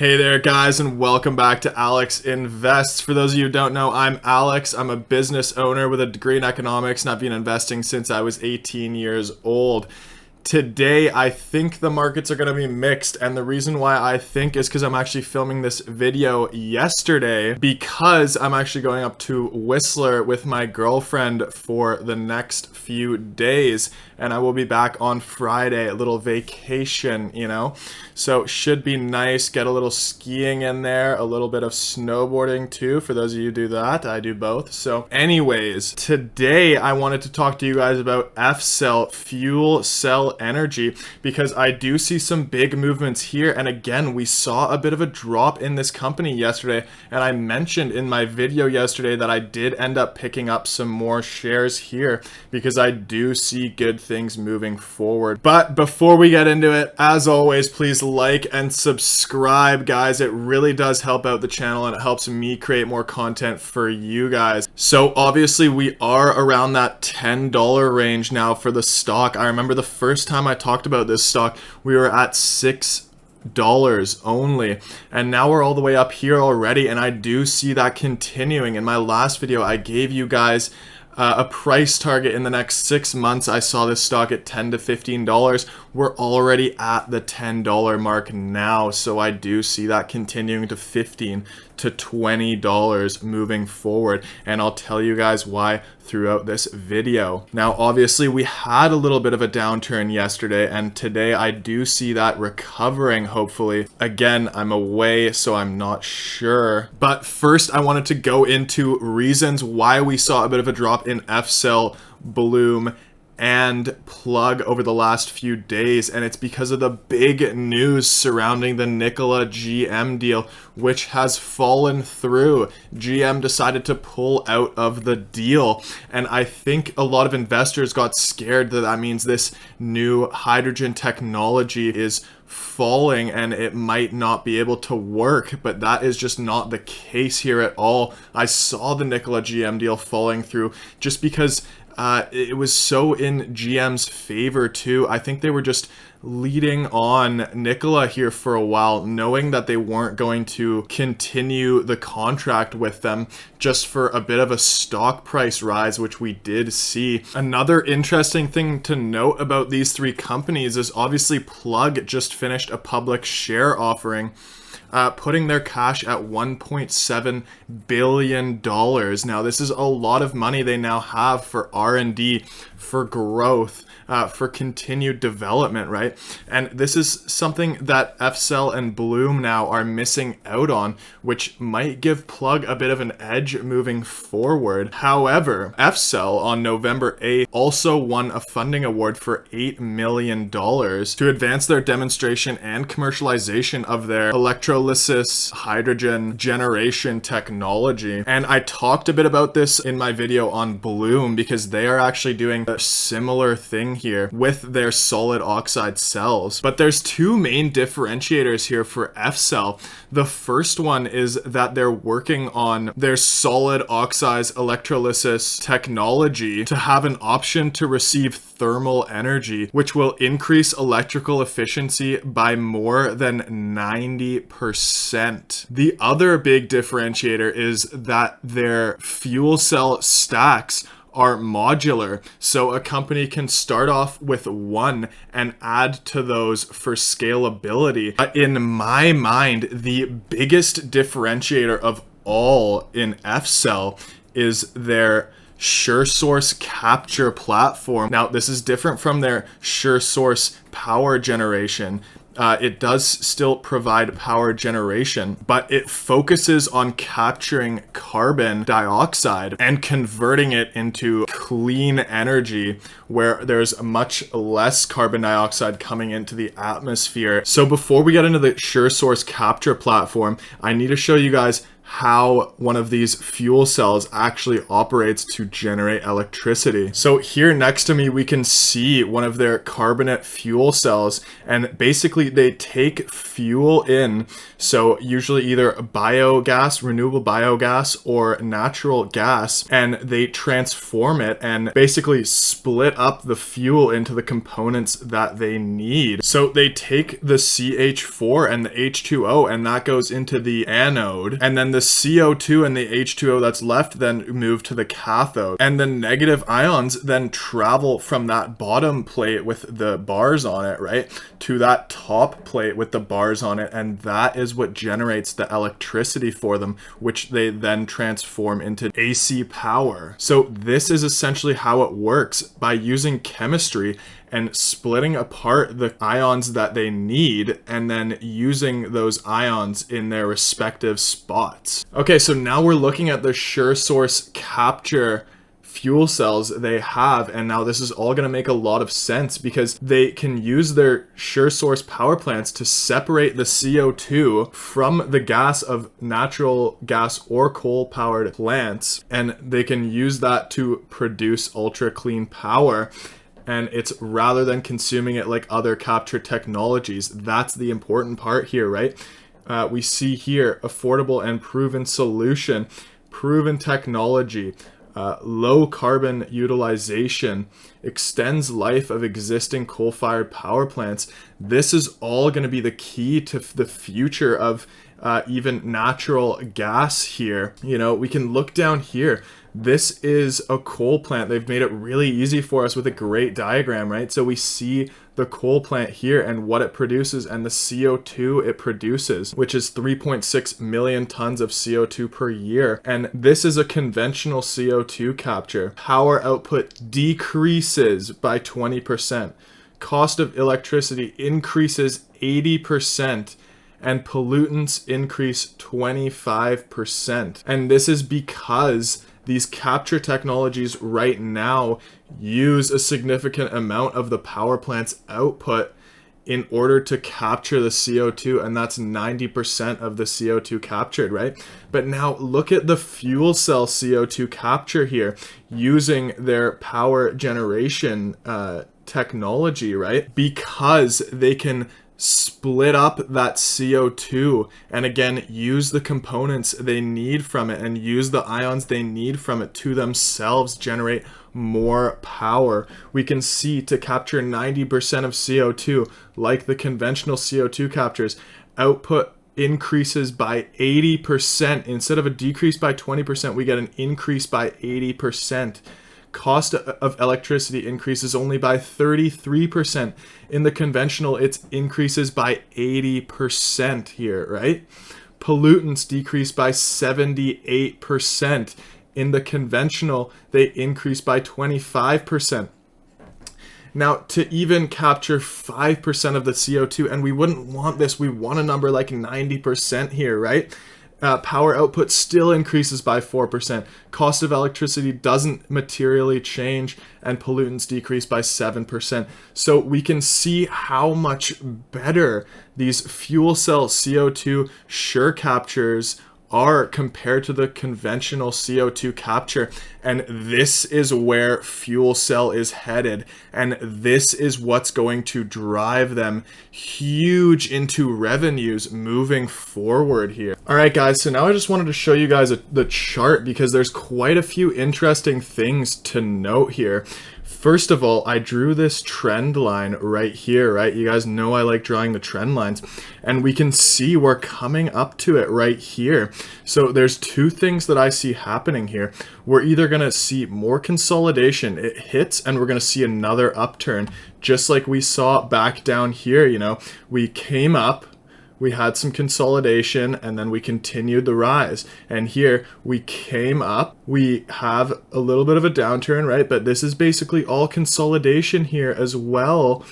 Hey there guys, and welcome back to Alex Invests. For those of you who don't know, I'm Alex. I'm a business owner with a degree in economics, and I've been investing since I was 18 years old. Today, I think the markets are going to be mixed, and the reason why I think is because I'm actually filming this video yesterday because I'm actually going up to Whistler with my girlfriend for the next few days, and I will be back on Friday, a little vacation, you know? So should be nice, get a little skiing in there, a little bit of snowboarding too, for those of you who do that. I do both. So anyways, today I wanted to talk to you guys about FCEL, fuel cell energy, because I do see some big movements here. And again, we saw a bit of a drop in this company yesterday, and I mentioned in my video yesterday that I did end up picking up some more shares here because I do see good things moving forward. But before we get into it, as always, please like and subscribe, guys. It really does help out the channel, and it helps me create more content for you guys. So obviously we are around that $10 range now for the stock. I remember the first time I talked about this stock, we were at $6 only, and now we're all the way up here already, and I do see that continuing. In my last video, I gave you guys a price target in the next 6 months. I saw this stock at $10 to $15. We're already at the $10 mark now, so I do see that continuing to $15 to $20 moving forward, and I'll tell you guys why throughout this video. Now obviously we had a little bit of a downturn yesterday, and today I do see that recovering, hopefully. Again, I'm away, so I'm not sure, but first I wanted to go into reasons why we saw a bit of a drop in FCEL, Bloom, and Plug over the last few days, and it's because of the big news surrounding the Nikola GM deal, which has fallen through. GM decided to pull out of the deal, and I think a lot of investors got scared that that means this new hydrogen technology is falling and it might not be able to work, but that is just not the case here at all. I saw the Nikola GM deal falling through just because it was so in GM's favor too. I think they were just leading on Nikola here for a while, knowing that they weren't going to continue the contract with them, just for a bit of a stock price rise, which we did see. Another interesting thing to note about these three companies is obviously Plug just finished a public share offering, putting their cash at $1.7 billion. Now, this is a lot of money they now have for R&D, for growth, for continued development, right? And this is something that FCEL and Bloom now are missing out on, which might give Plug a bit of an edge moving forward. However, FCEL on November 8th also won a funding award for $8 million to advance their demonstration and commercialization of their electrolysis hydrogen generation technology. And I talked a bit about this in my video on Bloom, because they are actually doing a similar thing here with their solid oxide cells. But there's two main differentiators here for FCEL. The first one is that they're working on their solid oxide electrolysis technology to have an option to receive thermal energy, which will increase electrical efficiency by more than 90%. The other big differentiator is that their fuel cell stacks are modular, so a company can start off with one and add to those for scalability. In my mind, the biggest differentiator of all in FCEL is their SureSource Capture platform. Now, this is different from their SureSource power generation. It does still provide power generation, but it focuses on capturing carbon dioxide and converting it into clean energy where there's much less carbon dioxide coming into the atmosphere. So before we get into the SureSource Capture platform, I need to show you guys how one of these fuel cells actually operates to generate electricity. So here next to me, we can see one of their carbonate fuel cells, and basically they take fuel in, so usually either biogas, renewable biogas, or natural gas, and they transform it and basically split up the fuel into the components that they need. So they take the CH4 and the H2O, and that goes into the anode, and then the CO2 and the H2O that's left then move to the cathode, and the negative ions then travel from that bottom plate with the bars on it, right, to that top plate with the bars on it, and that is what generates the electricity for them, which they then transform into AC power. So this is essentially how it works, by using chemistry and splitting apart the ions that they need and then using those ions in their respective spots. Okay, so now we're looking at the SureSource Capture fuel cells they have, and now this is all going to make a lot of sense because they can use their SureSource power plants to separate the CO2 from the gas of natural gas or coal powered plants, and they can use that to produce ultra clean power. And it's rather than consuming it like other capture technologies. That's the important part here, right? We see here affordable and proven solution, proven technology, low carbon utilization, extends life of existing coal-fired power plants. This is all going to be the key to the future of even natural gas here. You know, we can look down here. This is a coal plant. They've made it really easy for us with a great diagram, right? So we see the coal plant here and what it produces and the CO2 it produces, which is 3.6 million tons of CO2 per year. And this is a conventional CO2 capture. Power output decreases by 20%. Cost of electricity increases 80%. And pollutants increase 25%. And this is because these capture technologies right now use a significant amount of the power plant's output in order to capture the CO2, and that's 90% of the CO2 captured, right? But now look at the fuel cell CO2 capture here using their power generation technology, right? Because they can split up that CO2 and again use the components they need from it and use the ions they need from it to themselves generate more power. We can see to capture 90% of CO2, like the conventional CO2 captures, output increases by 80%. Instead of a decrease by 20%, we get an increase by 80%. Cost of electricity increases only by 33%. In the conventional, it increases by 80% here, right? Pollutants decrease by 78%. In the conventional, they increase by 25%. Now, to even capture 5% of the CO2, and we wouldn't want this, we want a number like 90% here, right? Power output still increases by 4%. Cost of electricity doesn't materially change, and pollutants decrease by 7%. So we can see how much better these fuel cell CO2 sure captures are compared to the conventional CO2 capture. And this is where fuel cell is headed. And this is what's going to drive them huge into revenues moving forward here. All right, guys, so now I just wanted to show you guys the chart because there's quite a few interesting things to note here. First of all, I drew this trend line right here, right? You guys know I like drawing the trend lines, and we can see we're coming up to it right here. So there's two things that I see happening here. We're either going to see more consolidation, it hits, and we're going to see another upturn, just like we saw back down here. You know, we came up, we had some consolidation, and then we continued the rise. And here we came up, we have a little bit of a downturn, right? But this is basically all consolidation here as well.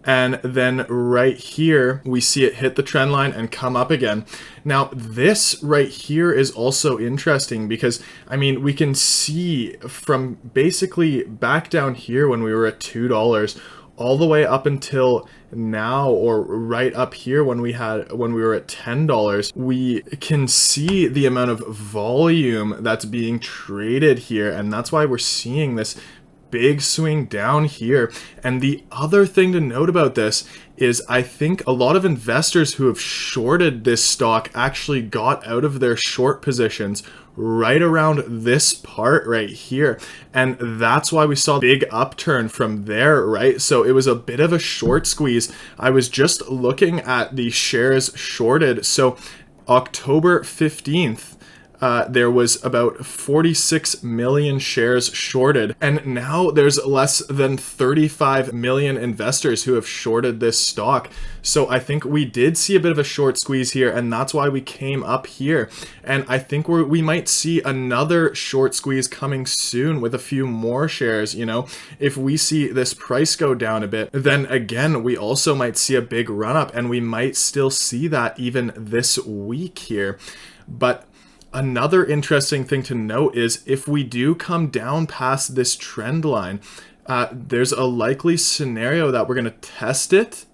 And then right here, we see it hit the trend line and come up again. Now, this right here is also interesting because, I mean, we can see from basically back down here when we were at $2 all the way up until now, or right up here when we were at $10, we can see the amount of volume that's being traded here, and that's why we're seeing this big swing down here. And the other thing to note about this is I think a lot of investors who have shorted this stock actually got out of their short positions right around this part right here, and that's why we saw a big upturn from there, right? So it was a bit of a short squeeze. I was just looking at the shares shorted. So October 15th, there was about 46 million shares shorted, and now there's less than 35 million investors who have shorted this stock. So I think we did see a bit of a short squeeze here, and that's why we came up here. And I think we might see another short squeeze coming soon with a few more shares. You know, if we see this price go down a bit, then again, we also might see a big run up, and we might still see that even this week here. But another interesting thing to note is if we do come down past this trend line, there's a likely scenario that we're going to test it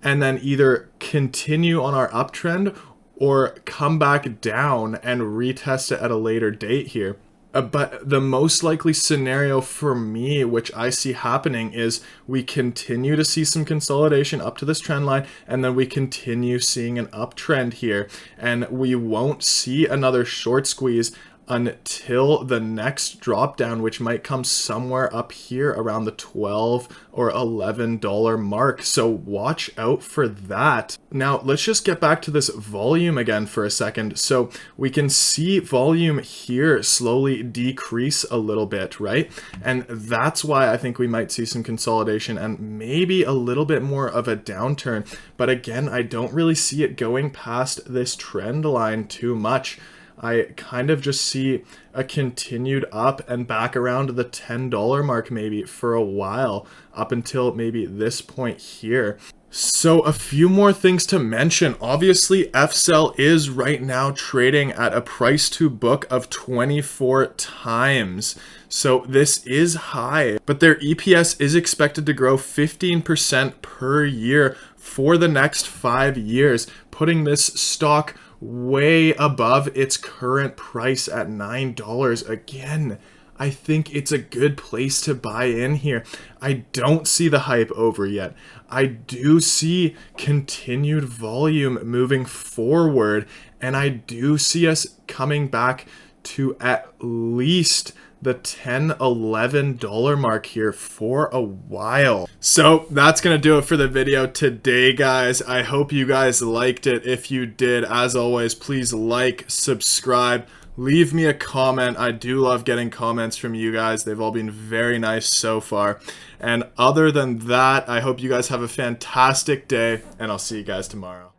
and then either continue on our uptrend or come back down and retest it at a later date here. But the most likely scenario for me, which I see happening, is we continue to see some consolidation up to this trend line, and then we continue seeing an uptrend here, and we won't see another short squeeze until the next drop down, which might come somewhere up here around the $12 or $11 mark. So watch out for that. Now let's just get back to this volume again for a second. So we can see volume here slowly decrease a little bit, right? And that's why I think we might see some consolidation and maybe a little bit more of a downturn. But again, I don't really see it going past this trend line too much. I kind of just see a continued up and back around the $10 mark maybe for a while, up until maybe this point here. So a few more things to mention. Obviously, FCEL is right now trading at a price to book of 24 times. So this is high, but their EPS is expected to grow 15% per year for the next 5 years, putting this stock way above its current price at $9. Again, I think it's a good place to buy in here. I don't see the hype over yet. I do see continued volume moving forward, and I do see us coming back to at least the $10, $11 mark here for a while. So that's gonna do it for the video today, guys. I hope you guys liked it. If you did, as always, please like, subscribe, leave me a comment. I do love getting comments from you guys. They've all been very nice so far. And other than that, I hope you guys have a fantastic day, and I'll see you guys tomorrow.